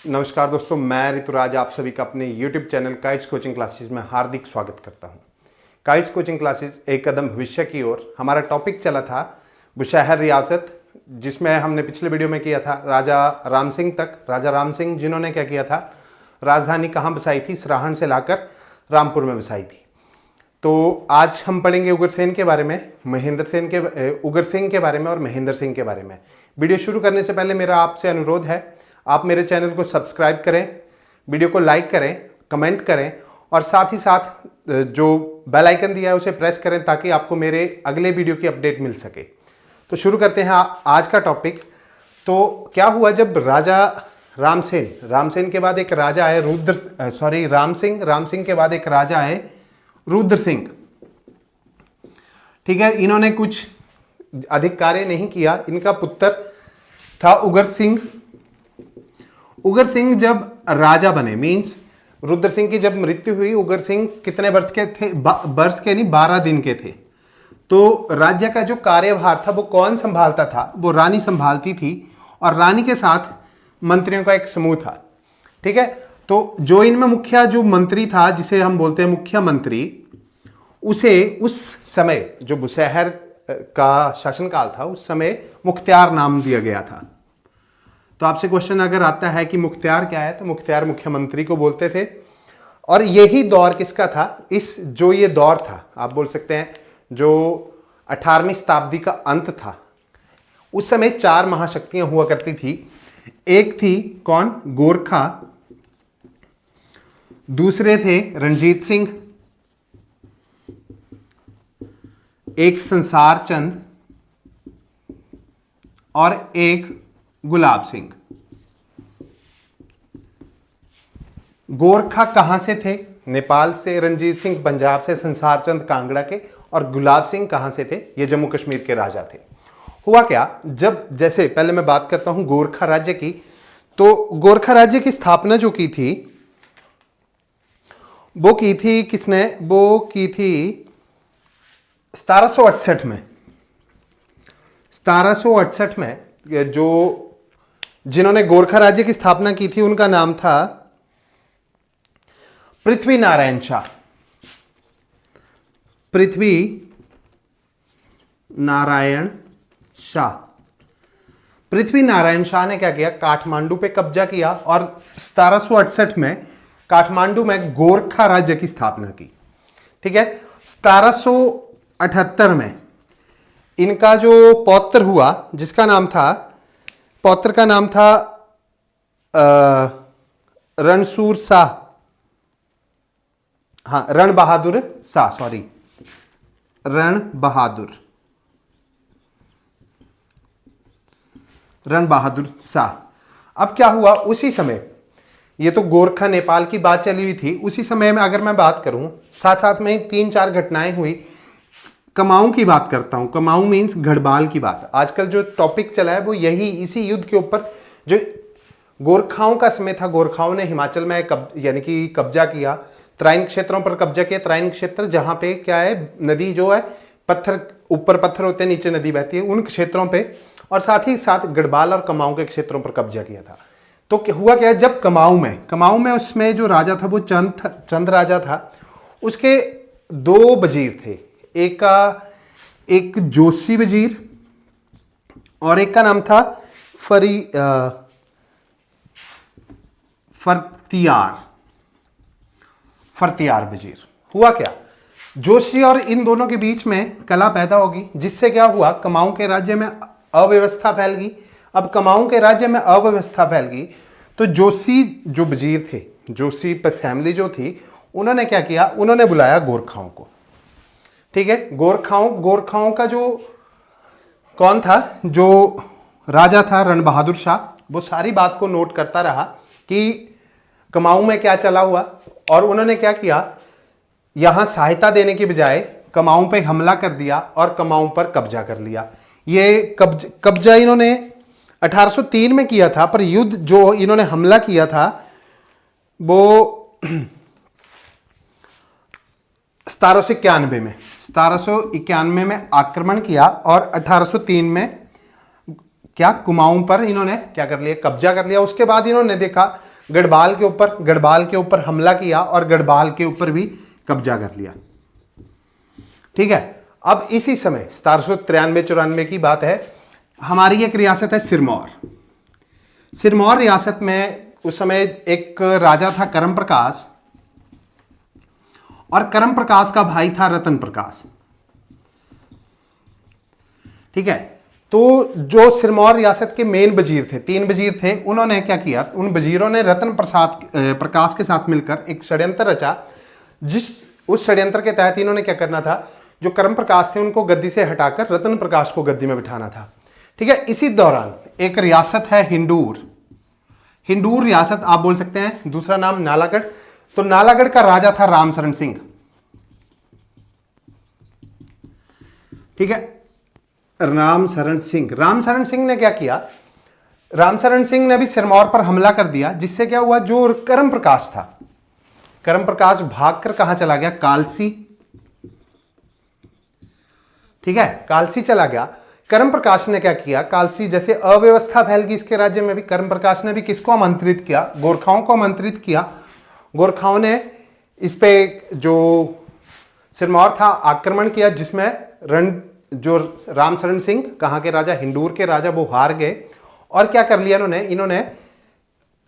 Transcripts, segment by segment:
नमस्कार दोस्तों, मैं ऋतुराज आप सभी का अपने YouTube channel kites coaching classes में हार्दिक स्वागत करता हूं। काइट्स कोचिंग क्लासेस एक कदम भविष्य की ओर। हमारा टॉपिक चला था बुशहर रियासत, जिसमें हमने पिछले वीडियो में किया था राजा राम सिंह तक। राजा राम सिंह जिन्होंने क्या किया था, राजधानी कहाँ बसाई थी, सराहन से लाकर रामपुर में बसाई थी। तो आज हम पढ़ेंगे उग्रसेन के बारे में, उग्रसिंह के बारे में और महेंद्र सिंह के बारे में। वीडियो शुरू करने से पहले मेरा आपसे अनुरोध है, आप मेरे चैनल को सब्सक्राइब करें, वीडियो को लाइक करें, कमेंट करें और साथ ही साथ जो बेल आइकन दिया है उसे प्रेस करें ताकि आपको मेरे अगले वीडियो की अपडेट मिल सके। तो शुरू करते हैं आज का टॉपिक। तो क्या हुआ, जब राजा राम सिंह के बाद एक राजा आए राम सिंह के बाद एक राजा आए रुद्र सिंह। ठीक है, इन्होंने कुछ अधिक कार्य नहीं किया। इनका पुत्र था उगर सिंह जब राजा बने, मींस रुद्र सिंह की जब मृत्यु हुई, उगर सिंह कितने वर्ष के थे, वर्ष के नहीं 12 दिन के थे। तो राज्य का जो कार्यभार था वो कौन संभालता था, वो रानी संभालती थी और रानी के साथ मंत्रियों का एक समूह था। ठीक है, तो जो इनमें मुख्य जो मंत्री था, जिसे हम बोलते हैं मुख्यमंत्री, उसे उस समय जो बुशहर का शासनकाल था उस समय मुख्तियार नाम दिया गया था। तो आपसे क्वेश्चन अगर आता है कि मुख्तियार क्या है, तो मुख्तियार मुख्यमंत्री को बोलते थे। और यही दौर किसका था, जो ये दौर था, आप बोल सकते हैं जो 18वीं शताब्दी का अंत था। उस समय 4 महाशक्तियां हुआ करती थी। एक थी कौन, गोरखा, दूसरे थे रणजीत सिंह, एक संसार चंद और एक गुलाब सिंह। गोरखा कहां से थे, नेपाल से, रणजीत सिंह पंजाब से, संसार चंद कांगड़ा के और गुलाब सिंह कहां से थे, ये जम्मू कश्मीर के राजा थे। हुआ क्या, जब जैसे पहले मैं बात करता हूं गोरखा राज्य की, तो गोरखा राज्य की स्थापना जो की थी वो की थी किसने, वो की थी 1768 में। 1768 में जो जिन्होंने गोरखा राज्य की स्थापना की थी उनका नाम था पृथ्वी नारायण शाह। पृथ्वी नारायण शाह ने क्या किया, काठमांडू पे कब्जा किया और 1768 में काठमांडू में गोरखा राज्य की स्थापना की। ठीक है, 1778 में इनका जो पौत्र हुआ, जिसका नाम था, पौत्र का नाम था रणसूर शाह, हाँ रण बहादुर शाह। अब क्या हुआ उसी समय, ये तो गोरखा नेपाल की बात चली हुई थी, उसी समय में अगर मैं बात करूं, साथ साथ में 3-4 घटनाएं हुई। कमाऊं की बात करता हूं, कमाऊं मीन्स गढ़वाल की बात। आजकल जो टॉपिक चला है वो यही इसी युद्ध के ऊपर, जो गोरखाओं का समय था। गोरखाओं ने हिमाचल में यानी कि कब्जा किया, तराइन क्षेत्रों पर कब्जा किया। तराइन क्षेत्र जहां पे क्या है, नदी जो है, पत्थर ऊपर पत्थर होते हैं, नीचे नदी बहती है, उन क्षेत्रों पे, और साथ ही साथ गढ़वाल और कमाऊं के क्षेत्रों पर कब्जा किया था। तो हुआ क्या, जब कमाऊं में उसमें जो राजा था वो चंद राजा था। उसके 2 वजीर थे, एक जोशी वजीर और एक का नाम था फरतियार वजीर। हुआ क्या, जोशी और इन दोनों के बीच में कला पैदा होगी, जिससे क्या हुआ, कमाऊं के राज्य में अव्यवस्था फैल गई। अब कमाऊं के राज्य में अव्यवस्था फैल गई तो जोशी जो वजीर थे, जोशी पर फैमिली जो थी, उन्होंने क्या किया, उन्होंने बुलाया गोरखाओं को। ठीक है, गोरखाओं का जो कौन था, जो राजा था रण बहादुर शाह, वो सारी बात को नोट करता रहा कि कमाऊं में क्या चला हुआ, और उन्होंने क्या किया, यहां सहायता देने की बजाय कमाऊं पे हमला कर दिया और कमाऊं पर कब्जा कर लिया। ये कब्जा इन्होंने 1803 में किया था, पर युद्ध जो इन्होंने हमला किया था वो 1791 में आक्रमण किया और 1803 में क्या कुमाऊं पर इन्होंने क्या कर लिया, कब्जा कर लिया। उसके बाद इन्होंने देखा गढ़वाल के ऊपर हमला किया और गढ़वाल के ऊपर भी कब्जा कर लिया। ठीक है, अब इसी समय 1793-94 की बात है, हमारी एक रियासत है सिरमौर। सिरमौर रियासत में उस समय एक राजा था करम प्रकाश, और करम प्रकाश का भाई था रतन प्रकाश। ठीक है, तो जो सिरमौर रियासत के मेन वजीर थे, 3 वजीर थे, उन्होंने क्या किया, उन वजीरों ने रतन प्रकाश के साथ मिलकर एक षड्यंत्र रचा, उस षड्यंत्र के तहत इन्होंने क्या करना था, जो करम प्रकाश थे उनको गद्दी से हटाकर रतन प्रकाश को गद्दी में बिठाना था। ठीक है, इसी दौरान एक रियासत है हिंडूर रियासत आप बोल सकते हैं, दूसरा नाम नालागढ़। तो नालागढ़ का राजा था रामशरण सिंह। ठीक है, रामशरण सिंह ने क्या किया, रामशरण सिंह ने भी सिरमौर पर हमला कर दिया, जिससे क्या हुआ, जो करम प्रकाश था, करम प्रकाश भागकर कहां चला गया, कालसी। ठीक है, कालसी चला गया। करम प्रकाश ने क्या किया, कालसी जैसे अव्यवस्था फैल गई इसके राज्य में भी, करम प्रकाश ने भी किसको आमंत्रित किया, गोरखाओं को आमंत्रित किया। गोरखाओं ने इस पे जो सिरमौर था आक्रमण किया, जिसमें जो रामशरण सिंह कहाँ के राजा, हिंडूर के राजा, वो हार गए। और क्या कर लिया इन्होंने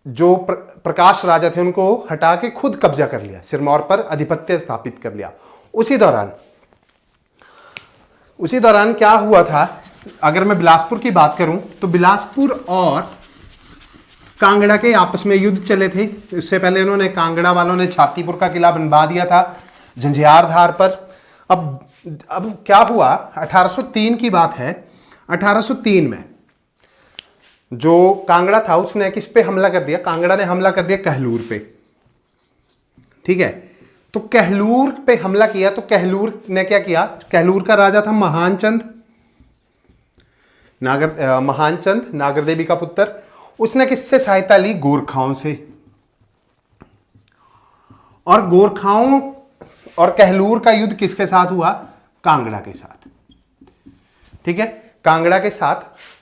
जो प्रकाश राजा थे उनको हटा के खुद कब्जा कर लिया, सिरमौर पर आधिपत्य स्थापित कर लिया। उसी दौरान क्या हुआ था, अगर मैं बिलासपुर की बात करूं तो बिलासपुर और कांगड़ा के आपस में युद्ध चले थे। इससे पहले इन्होंने, कांगड़ा वालों ने छातीपुर का किला बनवा दिया था झंझार धार पर। अब क्या हुआ, 1803 की बात है। 1803 में जो कांगड़ा था उसने किस पे हमला कर दिया, कांगड़ा ने हमला कर दिया कहलूर पे। ठीक है, तो कहलूर पे हमला किया, तो कहलूर ने क्या किया, कहलूर का राजा था महानचंद, नागर देवी का पुत्र। उसने किससे सहायता ली, गोरखाओं से। और गोरखाओं और कहलूर का युद्ध किसके साथ हुआ, कांगड़ा के साथ। ठीक है, कांगड़ा के साथ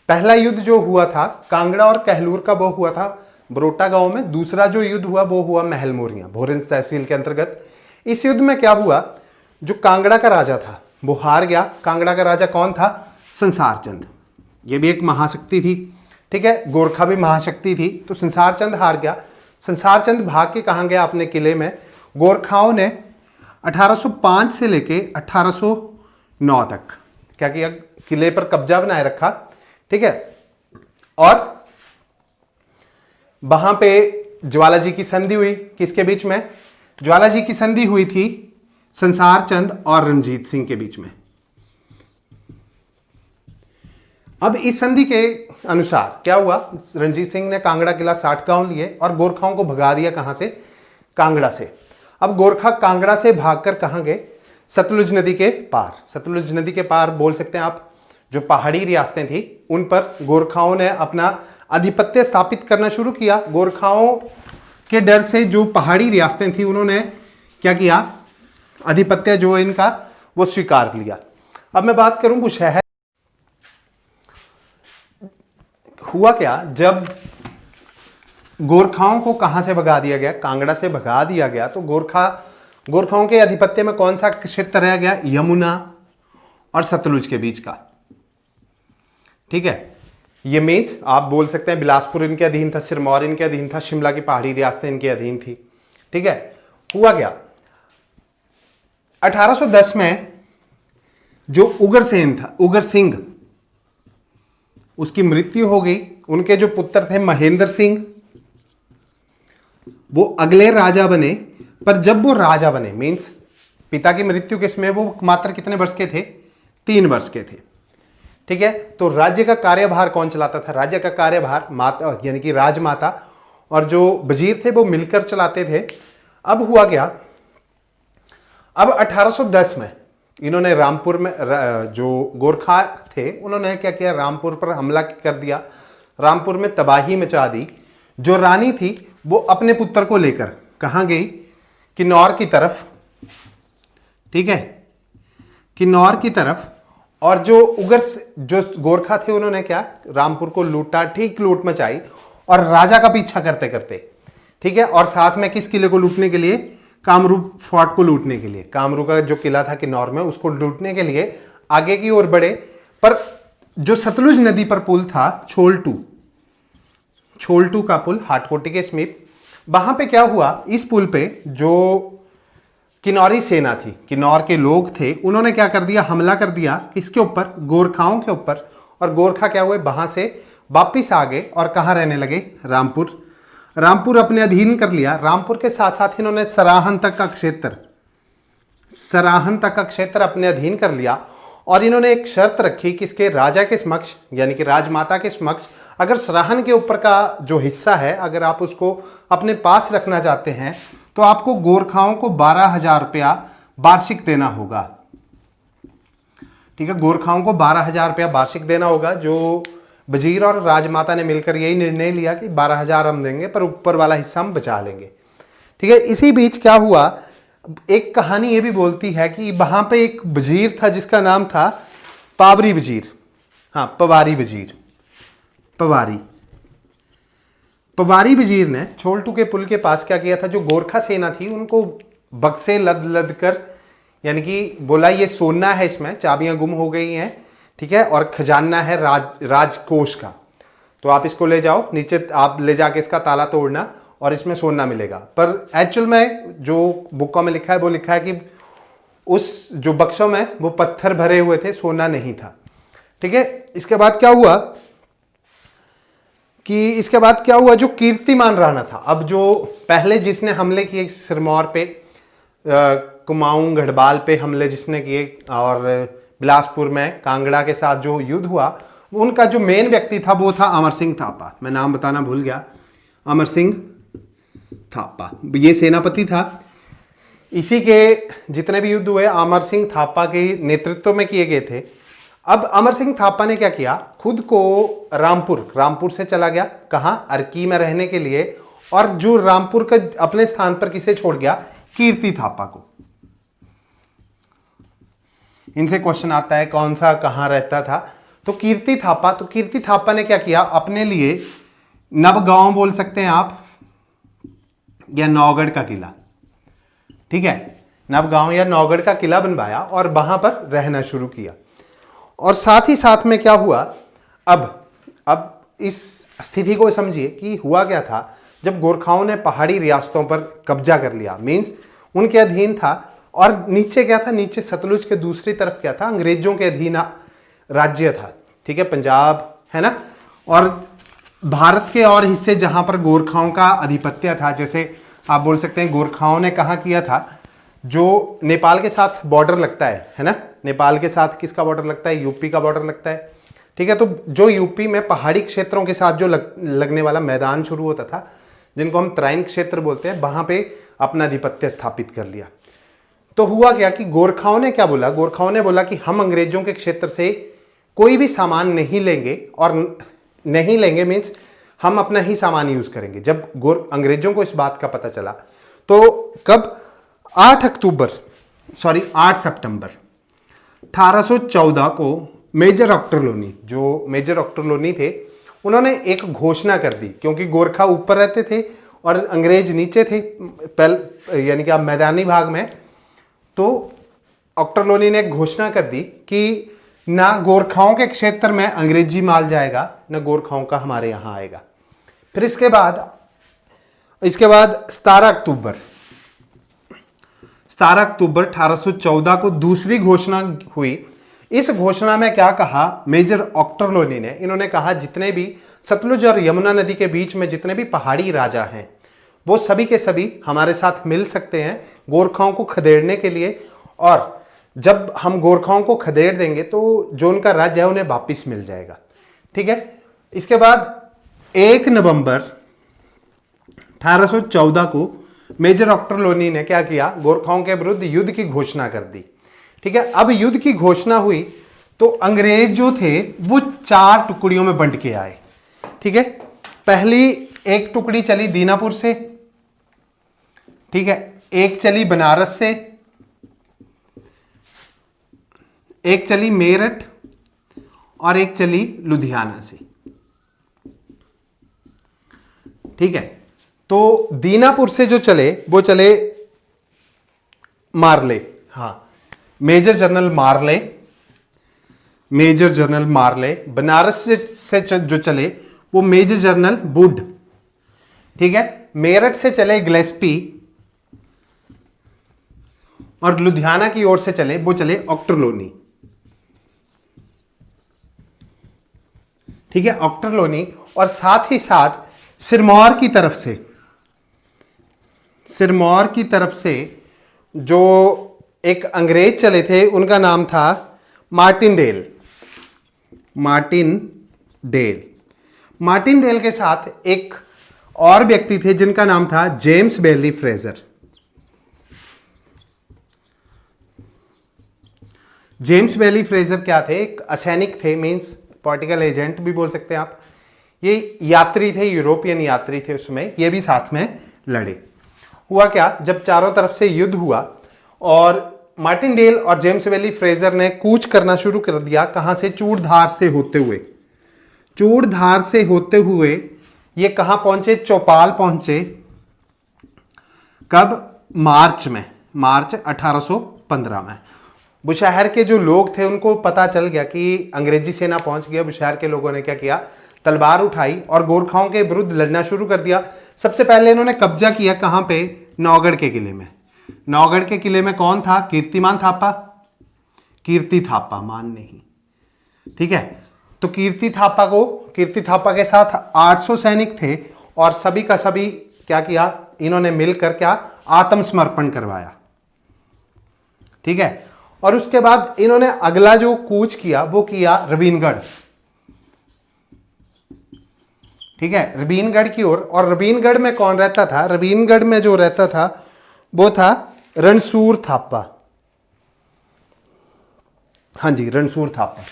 पहला युद्ध जो हुआ था कांगड़ा और कहलूर का, वो हुआ था बरोटा गांव में। दूसरा जो युद्ध हुआ वो हुआ महल मोरियां, भोरेंज तहसील के अंतर्गत। इस युद्ध में क्या हुआ, जो कांगड़ा का राजा था वो हार गया। कांगड़ा का राजा कौन था, संसार चंद। ये भी एक महाशक्ति थी। ठीक है, गोरखा भी महाशक्ति थी। तो संसार चंद हार गया। संसार चंद भाग के कहाँ गया, अपने किले में। गोरखाओं ने 1805 से लेके 1809 तक क्या किया, किले पर कब्जा बनाए रखा। ठीक है, और वहां पे ज्वालाजी की संधि हुई, किसके बीच में, ज्वालाजी की संधि हुई थी संसार चंद और रणजीत सिंह के बीच में। अब इस संधि के अनुसार क्या हुआ, रणजीत सिंह ने कांगड़ा किला 60 गांव लिए और गोरखाओं को भगा दिया, कहां से, कांगड़ा से। अब गोरखा कांगड़ा से भागकर कहां गए, सतलुज नदी के पार। सतलुज नदी के पार बोल सकते हैं आप, जो पहाड़ी रियासतें थी उन पर गोरखाओं ने अपना आधिपत्य स्थापित करना शुरू किया। गोरखाओं के डर से जो पहाड़ी रियासतें थी उन्होंने क्या किया, आधिपत्य जो इनका वो स्वीकार लिया। अब मैं बात करूं बुशहर, हुआ क्या, जब गोरखाओं को कहां से भगा दिया गया, कांगड़ा से भगा दिया गया, तो गोरखाओं के आधिपत्य में कौन सा क्षेत्र रह गया, यमुना और सतलुज के बीच का। ठीक है, ये मीन्स आप बोल सकते हैं बिलासपुर इनके अधीन था, सिरमौर इनके अधीन था, शिमला की पहाड़ी रियासतें इनके अधीन थी। ठीक है, हुआ क्या, 1810 में जो उगर सिंह उसकी मृत्यु हो गई। उनके जो पुत्र थे महेंद्र सिंह, वो अगले राजा बने। पर जब वो राजा बने, मीन्स पिता की मृत्यु के समय वो मात्र कितने वर्ष के थे, 3 वर्ष के थे। ठीक है, तो राज्य का कार्यभार कौन चलाता था, राज्य का कार्यभार माता यानी कि राजमाता और जो वजीर थे वो मिलकर चलाते थे। अब हुआ क्या, अब 1810 में इन्होंने रामपुर में, जो गोरखा थे उन्होंने क्या किया, रामपुर पर हमला कर दिया, रामपुर में तबाही मचा दी। जो रानी थी वो अपने पुत्र को लेकर कहाँ गई, किन्नौर की तरफ। ठीक है, किन्नौर की तरफ। और जो गोरखा थे उन्होंने क्या, रामपुर को लूटा, ठीक लूट मचाई और राजा का पीछा करते करते ठीक है, और साथ में किस किले को लूटने के लिए? कामरूप फोर्ट को लूटने के लिए। कामरूप का जो किला था किन्नौर में, उसको लूटने के लिए आगे की ओर बढ़े। पर जो सतलुज नदी पर पुल था छोलटू का पुल हाटकोटी के समीप, वहां पे क्या हुआ, इस पुल पे जो किन्नौरी सेना थी, किन्नौर के लोग थे, उन्होंने क्या कर दिया, हमला कर दिया किसके ऊपर? गोरखाओं के ऊपर। और गोरखा क्या हुए, वहां से वापिस आ गए और कहां रहने लगे? रामपुर अपने अधीन कर लिया। रामपुर के साथ साथ इन्होंने सराहन तक का क्षेत्र अपने अधीन कर लिया। और इन्होंने एक शर्त रखी कि इसके राजा के समक्ष, यानी कि राजमाता के समक्ष, अगर सराहन के ऊपर का जो हिस्सा है, अगर आप उसको अपने पास रखना चाहते हैं तो आपको गोरखाओं को 12,000 रुपया वार्षिक देना होगा। ठीक है, गोरखाओं को 12,000 रुपया वार्षिक देना होगा। जो वजीर और राजमाता ने मिलकर यही निर्णय लिया कि 12,000 हम देंगे, पर ऊपर वाला हिस्सा हम बचा लेंगे। ठीक है, इसी बीच क्या हुआ, एक कहानी ये भी बोलती है कि वहां पे एक वजीर था जिसका नाम था पवारी वजीर। हाँ, पवारी वजीर ने छोलटू के पुल के पास क्या किया था, जो गोरखा सेना थी उनको बक्से लद कर, यानी कि बोला ये सोना है, इसमें चाबियां गुम हो गई हैं, ठीक है, और खजाना है राजकोष का, तो आप इसको ले जाओ नीचे, आप ले जाके इसका ताला तोड़ना और इसमें सोना मिलेगा। पर एक्चुअल में जो बुकों में लिखा है वो लिखा है कि उस जो बक्सों में वो पत्थर भरे हुए थे, सोना नहीं था। ठीक है, इसके बाद क्या हुआ जो कीर्तिमान राणा था, अब जो पहले जिसने हमले किए सिरमौर पे, कुमाऊं गढ़वाल पे हमले जिसने किए, और बिलासपुर में कांगड़ा के साथ जो युद्ध हुआ, उनका जो मेन व्यक्ति था वो था अमर सिंह थापा। मैं नाम बताना भूल गया, अमर सिंह थापा, ये सेनापति था। इसी के जितने भी युद्ध हुए अमर सिंह थापा के नेतृत्व में किए गए थे। अब अमर सिंह थापा ने क्या किया, खुद को रामपुर से चला गया, कहां? अर्की में रहने के लिए। और जो रामपुर का अपने स्थान पर किसे छोड़ गया? कीर्ति थापा को। इनसे क्वेश्चन आता है कौन सा कहां रहता था, तो कीर्ति थापा ने क्या किया, अपने लिए नवगांव बोल सकते हैं आप, या नौगढ़ का किला, ठीक है, नवगांव या नौगढ़ का किला बनवाया और वहां पर रहना शुरू किया। और साथ ही साथ में क्या हुआ, अब इस स्थिति को समझिए कि हुआ क्या था। जब गोरखाओं ने पहाड़ी रियासतों पर कब्जा कर लिया, मींस उनके अधीन था, और नीचे क्या था, नीचे सतलुज के दूसरी तरफ क्या था, अंग्रेजों के अधीन राज्य था, ठीक है, पंजाब है ना। और भारत के और हिस्से जहां पर गोरखाओं का आधिपत्य था, जैसे आप बोल सकते हैं गोरखाओं ने कहाँ किया था, जो नेपाल के साथ बॉर्डर लगता है ना, नेपाल के साथ किसका बॉर्डर लगता है? यूपी का बॉर्डर लगता है, ठीक है। तो जो यूपी में पहाड़ी क्षेत्रों के साथ जो लगने वाला मैदान शुरू होता था, जिनको हम तराइन क्षेत्र बोलते हैं, वहां पे अपना आधिपत्य स्थापित कर लिया। तो हुआ क्या कि गोरखाओं ने क्या बोला, गोरखाओं ने बोला कि हम अंग्रेजों के क्षेत्र से कोई भी सामान नहीं लेंगे, और नहीं लेंगे मीन्स हम अपना ही सामान यूज करेंगे। जब अंग्रेजों को इस बात का पता चला, तो कब? 8 सितंबर 1814 को मेजर ऑक्टरलोनी, जो मेजर ऑक्टरलोनी थे, उन्होंने एक घोषणा कर दी, क्योंकि गोरखा ऊपर रहते थे और अंग्रेज नीचे थे, यानी कि आप मैदानी भाग में। तो ऑक्टरलोनी ने एक घोषणा कर दी कि ना गोरखाओं के क्षेत्र में अंग्रेजी माल जाएगा, ना गोरखाओं का हमारे यहां आएगा। फिर इसके बाद 17 अक्टूबर 1814 को दूसरी घोषणा हुई। इस घोषणा में क्या कहा मेजर ऑक्टरलोनी ने? इन्होंने कहा जितने भी सतलुज और यमुना नदी के बीच में जितने भी पहाड़ी राजा हैं, वो सभी के सभी हमारे साथ मिल सकते हैं गोरखाओं को खदेड़ने के लिए, और जब हम गोरखाओं को खदेड़ देंगे तो जो उनका राज्य है उन्हें वापिस मिल जाएगा, ठीक है। इसके बाद 1 नवंबर 1814 को मेजर ऑक्टरलोनी ने क्या किया, गोरखाओं के विरुद्ध युद्ध की घोषणा कर दी, ठीक है। अब युद्ध की घोषणा हुई तो अंग्रेज जो थे वो 4 टुकड़ियों में बंट के आए, ठीक है। पहली एक टुकड़ी चली दीनापुर से, ठीक है, एक चली बनारस से, एक चली मेरठ, और एक चली लुधियाना से, ठीक है। तो दीनापुर से जो चले वो चले मार्ले, हाँ मेजर जनरल मार्ले, मेजर जनरल मार्ले। बनारस से जो चले वो मेजर जनरल वुड, ठीक है। मेरठ से चले गिलेस्पी, और लुधियाना की ओर से चले वो चले ऑक्टरलोनी, ठीक है, ऑक्टरलोनी। और साथ ही साथ सिरमौर की तरफ से, सिरमौर की तरफ से जो एक अंग्रेज चले थे उनका नाम था मार्टिनडेल, मार्टिनडेल। मार्टिनडेल के साथ एक और व्यक्ति थे जिनका नाम था जेम्स बेली फ्रेजर। जेम्स बेली फ्रेजर क्या थे? एक असैनिक थे, मींस पॉलिटिकल एजेंट भी बोल सकते हैं आप। ये यात्री थे, यूरोपियन यात्री थे उसमें, ये भी साथ में लड़े। हुआ क्या, जब चारों तरफ से युद्ध हुआ और मार्टिनडेल और जेम्स बेली फ्रेजर ने कूच करना शुरू कर दिया। कहां से? चूड़धार से होते हुए, चूड़धार से होते हुए ये कहां पहुंचे? चौपाल पहुंचे। कब? मार्च में, मार्च 1815 में। बुशहर के जो लोग थे उनको पता चल गया कि अंग्रेजी सेना पहुंच गया। बुशहर के लोगों ने क्या किया? तलवार उठाई और गोरखाओं के विरुद्ध लड़ना शुरू कर दिया। सबसे पहले इन्होंने कब्जा किया कहां पे? नौगढ़ के किले में। नौगढ़ के किले में कौन था? कीर्तिमान थापा, कीर्ति थापा, मान नहीं, ठीक है। तो कीर्ति थापा के साथ 800 सैनिक थे और सभी का सभी क्या किया? इन्होंने मिलकर क्या? आत्मसमर्पण करवाया, ठीक है। और उसके बाद इन्होंने अगला जो कूच किया वो किया रवीनगढ़, ठीक है, रवीनगढ़ की ओर। और रवीनगढ़ में कौन रहता था? रवीनगढ़ में जो रहता था वो था रणसूर थापा, हाँ जी, रणसूर थापा।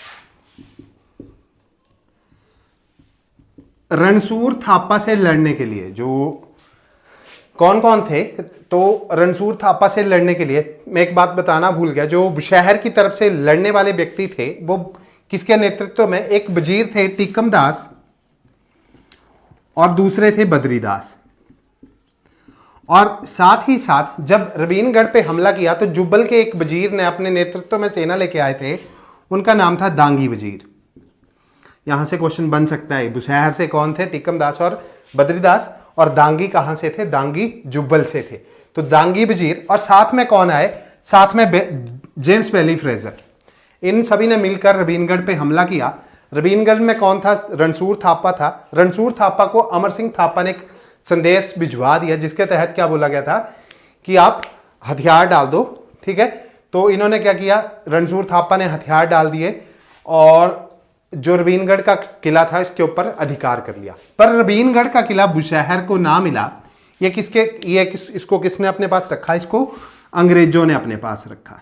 रणसूर थापा से लड़ने के लिए जो कौन कौन थे? तो रणसूर थापा से लड़ने के लिए मैं एक बात बताना भूल गया, जो बुशहर की तरफ से लड़ने वाले व्यक्ति थे वो किसके नेतृत्व में? एक वजीर थे टीकम दास और दूसरे थे बद्रीदास। और साथ ही साथ जब रवीनगढ़ पे हमला किया तो जुब्बल के एक वजीर ने अपने नेतृत्व में सेना लेके आए थे, उनका नाम था दांगी वजीर। यहां से क्वेश्चन बन सकता है, बुशहर से कौन थे? टीकम दास और बद्रीदास। और दांगी कहां से थे? दांगी जुब्बल से थे। तो दांगी वजीर और साथ में कौन आए? साथ में जेम्स बेली फ्रेजर। इन सभी ने मिलकर रवीनगढ़ पे हमला किया। रवीनगढ़ में कौन था? रणसूर थापा था। रणसूर थापा को अमर सिंह थापा ने एक संदेश भिजवा दिया जिसके तहत क्या बोला गया था कि आप हथियार डाल दो, ठीक है। तो इन्होंने क्या किया? रणसूर थापा ने हथियार डाल दिए और जो रवीनगढ़ का किला था इसके ऊपर अधिकार कर लिया। पर रवीनगढ़ का किला बुशहर को ना मिला। इसको किसने अपने पास रखा? इसको अंग्रेजों ने अपने पास रखा,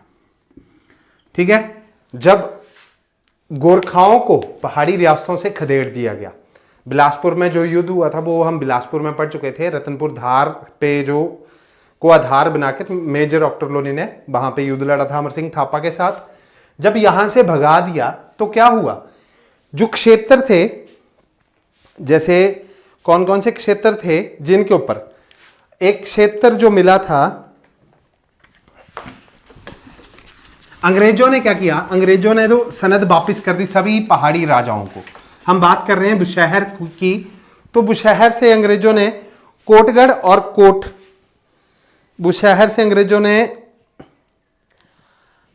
ठीक है। जब गोरखाओं को पहाड़ी रियासतों से खदेड़ दिया गया, बिलासपुर में जो युद्ध हुआ था वो हम बिलासपुर में पढ़ चुके थे। रतनपुर धार पे जो को आधार बनाकर मेजर ऑक्टरलोनी ने वहां पे युद्ध लड़ा था अमर सिंह थापा के साथ। जब यहां से भगा दिया तो क्या हुआ? जो क्षेत्र थे, जैसे कौन कौन से क्षेत्र थे जिनके ऊपर एक क्षेत्र जो मिला था, अंग्रेजों ने क्या किया? अंग्रेजों ने तो सनद वापस कर दी सभी पहाड़ी राजाओं को। हम बात कर रहे हैं बुशहर की, तो बुशहर से अंग्रेजों ने कोटगढ़ और बुशहर से अंग्रेजों ने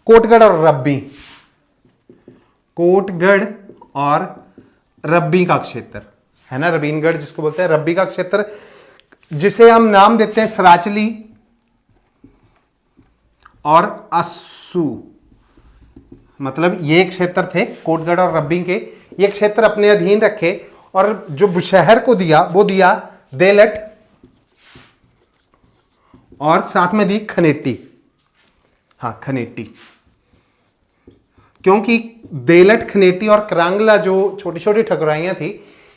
कोटगढ़ और रब्बी, कोटगढ़ और रब्बी का क्षेत्र है ना, रवीनगढ़ जिसको बोलते हैं, रब्बी का क्षेत्र जिसे हम नाम देते हैं सराचली और अस्सू, मतलब ये क्षेत्र थे कोटगढ़ और रब्बी के। ये क्षेत्र अपने अधीन रखे और जो बुशहर को दिया वो दिया देलट और साथ में दी खनेटी, हाँ खनेटी, क्योंकि देलट, खनेटी और करांगला जो छोटी छोटी ठकुराइयां थी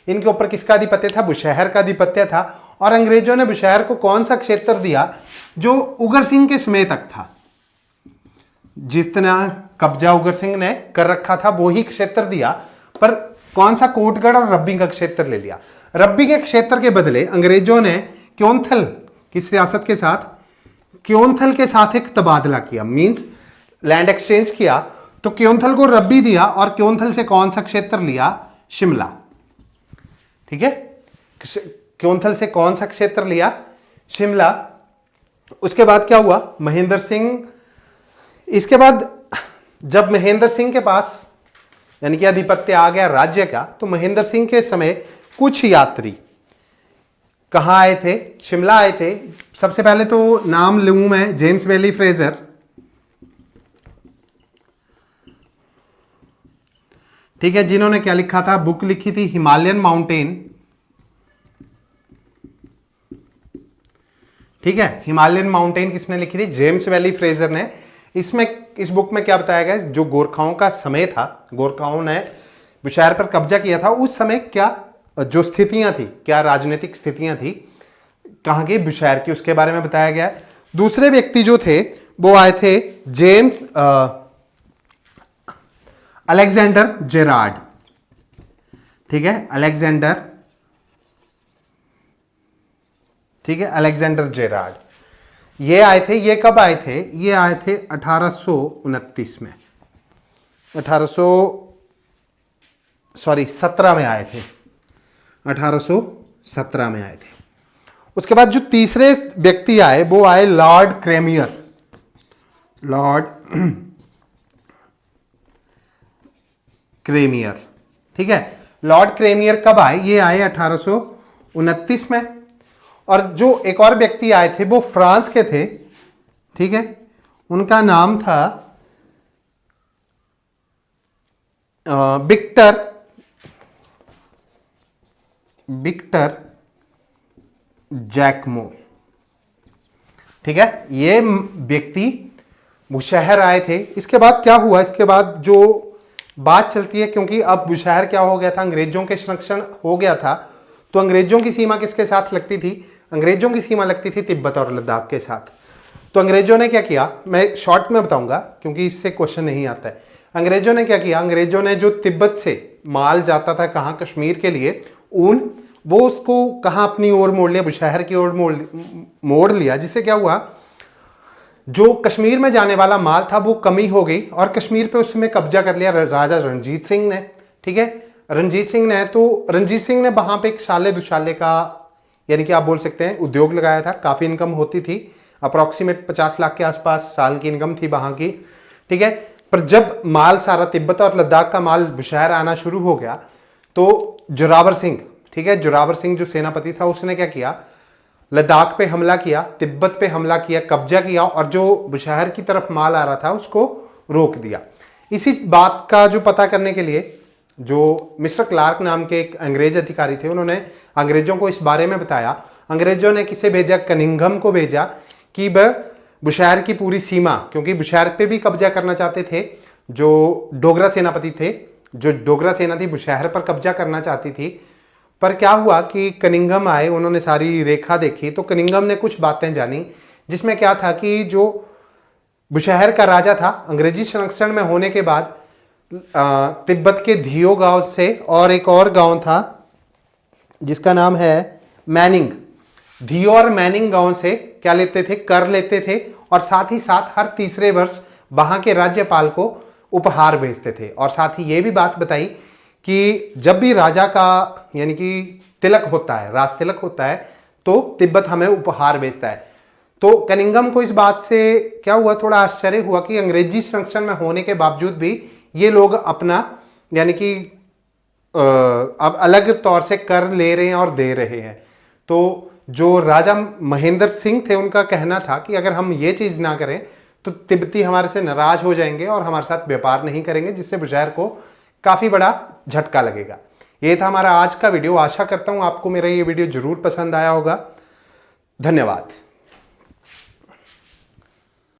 इनके ऊपर किसका आधिपत्य था? बुशहर का आधिपत्य था। और अंग्रेजों ने बुशहर को कौन सा क्षेत्र दिया? जो उगर सिंह के समय तक था, जितना कब्जा उगर सिंह ने कर रखा था वो ही क्षेत्र दिया। पर कौन सा? कोटगढ़ और रब्बी का क्षेत्र ले लिया। रब्बी के क्षेत्र के बदले अंग्रेजों ने क्योंथल किस रियासत के साथ, क्योंथल के साथ एक तबादला किया, मींस लैंड एक्सचेंज किया। तो क्योंथल को रब्बी दिया और क्योंथल से कौन सा क्षेत्र लिया, शिमला। ठीक है, क्योंथल से कौन सा क्षेत्र लिया, शिमला। उसके बाद क्या हुआ, महेंद्र सिंह, इसके बाद जब महेंद्र सिंह के पास यानी कि आधिपत्य आ गया राज्य का, तो महेंद्र सिंह के समय कुछ यात्री कहां आए थे, शिमला आए थे। सबसे पहले तो नाम लूं मैं, जेम्स वैली फ्रेजर, ठीक है, जिन्होंने क्या लिखा था, बुक लिखी थी हिमालयन माउंटेन। ठीक है, हिमालयन माउंटेन किसने लिखी थी, जेम्स वैली फ्रेजर ने। इसमें इस बुक में क्या बताया गया, जो गोरखाओं का समय था, गोरखाओं ने बुशहर पर कब्जा किया था, उस समय क्या जो स्थितियां थी, क्या राजनीतिक स्थितियां थी कहां की, बुशहर की, उसके बारे में बताया गया है। दूसरे व्यक्ति जो थे वो आए थे जेम्स अलेक्जेंडर जेरार्ड। ठीक है, अलेक्जेंडर, ठीक है, अलेक्जेंडर जेरार्ड ये आए थे। ये कब आए थे, ये आए थे 1829 में, 17 में आए थे, 1817 में आए थे। उसके बाद जो तीसरे व्यक्ति आए वो आए लॉर्ड क्रेमियर, लॉर्ड क्रेमियर। ठीक है, लॉर्ड क्रेमियर कब आए, ये आए 1829 में। और जो एक और व्यक्ति आए थे वो फ्रांस के थे। ठीक है, उनका नाम था विक्टर जैकमो। ठीक है, ये व्यक्ति बुशहर आए थे। इसके बाद क्या हुआ, इसके बाद जो बात चलती है, क्योंकि अब बुशहर क्या हो गया था, अंग्रेजों के संरक्षण हो गया था, तो अंग्रेजों की सीमा किसके साथ लगती थी, अंग्रेजों की सीमा लगती थी तिब्बत और लद्दाख के साथ। तो अंग्रेजों ने क्या किया, मैं शॉर्ट में बताऊंगा क्योंकि इससे क्वेश्चन नहीं आता है। अंग्रेजों ने क्या किया, अंग्रेजों ने जो तिब्बत से माल जाता था कहाँ, कश्मीर के लिए, ऊन, वो उसको कहाँ अपनी ओर मोड़ लिया, बुशहर की ओर मोड़ लिया, जिससे क्या हुआ, जो कश्मीर में जाने वाला माल था वो कमी हो गई और कश्मीर पे उस समय कब्जा कर लिया राजा रणजीत सिंह ने। ठीक है, रणजीत सिंह ने वहां पे एक शाले दुशाले का यानी कि आप बोल सकते हैं उद्योग लगाया था। काफी इनकम होती थी, अप्रोक्सीमेट 50 लाख के आसपास साल की इनकम थी वहां की। ठीक है, पर जब माल सारा तिब्बत और लद्दाख का माल बुशहर आना शुरू हो गया तो जोरावर सिंह, ठीक है, जोरावर सिंह जो सेनापति था, उसने क्या किया, लद्दाख पे हमला किया, तिब्बत पे हमला किया, कब्जा किया और जो बुशहर की तरफ माल आ रहा था उसको रोक दिया। इसी बात का जो पता करने के लिए जो मिस्टर क्लार्क नाम के एक अंग्रेज अधिकारी थे, उन्होंने अंग्रेजों को इस बारे में बताया। अंग्रेजों ने किसे भेजा, कनिंघम को भेजा कि वह बुशहर की पूरी सीमा, क्योंकि बुशहर पे भी कब्जा करना चाहते थे जो डोगरा सेनापति थे, जो डोगरा सेना थी बुशहर पर कब्जा करना चाहती थी। पर क्या हुआ कि कनिंघम आए, उन्होंने सारी रेखा देखी तो कनिंघम ने कुछ बातें जानी, जिसमें क्या था कि जो बुशहर का राजा था, अंग्रेजी संरक्षण में होने के बाद तिब्बत के धियो गांव से और एक और गांव था जिसका नाम है मैनिंग, धियो और मैनिंग गांव से क्या लेते थे, कर लेते थे और साथ ही साथ हर तीसरे वर्ष वहां के राज्यपाल को उपहार भेजते थे। और साथ ही ये भी बात बताई कि जब भी राजा का यानी कि तिलक होता है, राज तिलक होता है, तो तिब्बत हमें उपहार भेजता है। तो कनिंघम को इस बात से क्या हुआ, थोड़ा आश्चर्य हुआ कि अंग्रेजी संरक्षण में होने के बावजूद भी ये लोग अपना यानी कि अब अलग तौर से कर ले रहे हैं और दे रहे हैं। तो जो राजा महेंद्र सिंह थे, उनका कहना था कि अगर हम ये चीज़ ना करें तो तिब्बती हमारे से नाराज हो जाएंगे और हमारे साथ व्यापार नहीं करेंगे, जिससे बुशहर को काफ़ी बड़ा झटका लगेगा। ये था हमारा आज का वीडियो। आशा करता हूँ आपको मेरा ये वीडियो जरूर पसंद आया होगा। धन्यवाद।